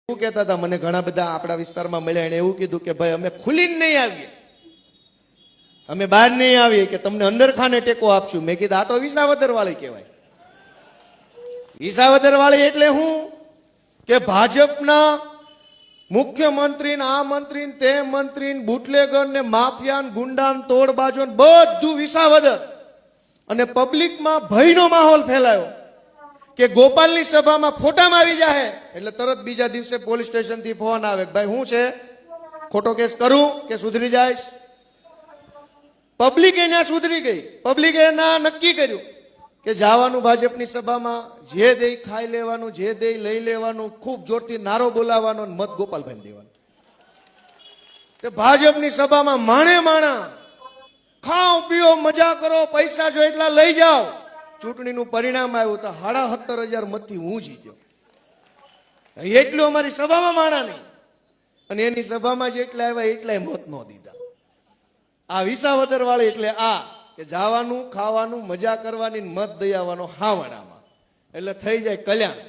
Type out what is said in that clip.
એવું કહેતા હતા મને ઘણા બધા આપણા વિસ્તારમાં મળ્યા, એને એવું કીધું કે ભાઈ અમે ખુલીને નહીં આવીએ, અમે બહાર નહીં આવીએ કે તમને અંદર ખાને ટેકો આપશું. મેં કીધું આ તો વિસાવદર વાળી કહેવાય. વિસાવદર વાળી એટલે હું કે ભાજપના મુખ્યમંત્રી આ મંત્રી તે મંત્રી બુટલેગર ને માફિયા ગુંડા તોડબાજો બધું વિસાવદર, અને પબ્લિકમાં ભયનો માહોલ ફેલાયો કે ગોપાલની સભામાં ફોટામાં આવી જાય એટલે તરત બીજા દિવસે પોલીસ સ્ટેશન થી ફોન આવે, ભાઈ હું છે, ખોટો કેસ કરું કે સુધરી જાય. પબ્લિક એના સુધરી ગઈ. પબ્લિકે એના નક્કી કર્યું કે જવાનું ભાજપની સભામાં, જે દે ખાઈ લેવાનું, જે દે લઈ લેવાનું, ખૂબ જોરથી નારો બોલાવવાનો, મત ગોપાલભાઈ દેવાનો. તે ભાજપની સભામાં માણે માણા ખાઓ પીઓ મજા કરો, પૈસા જો એટલા લઈ જાઓ. ચૂંટણીનું પરિણામ આવ્યું તો 17,500 મતથી હું જીત્યો. એટલું અમારી સભામાં માણા નહીં, અને એની સભામાં જેટલા આવ્યા એટલાય મત ન દીધા. આ વિસાવદર વાળી એટલે આ કે જવાનું ખાવાનું મજા કરવાની મત દઈ આવવાનો હાવણામાં, એટલે થઈ જાય કલ્યાણ.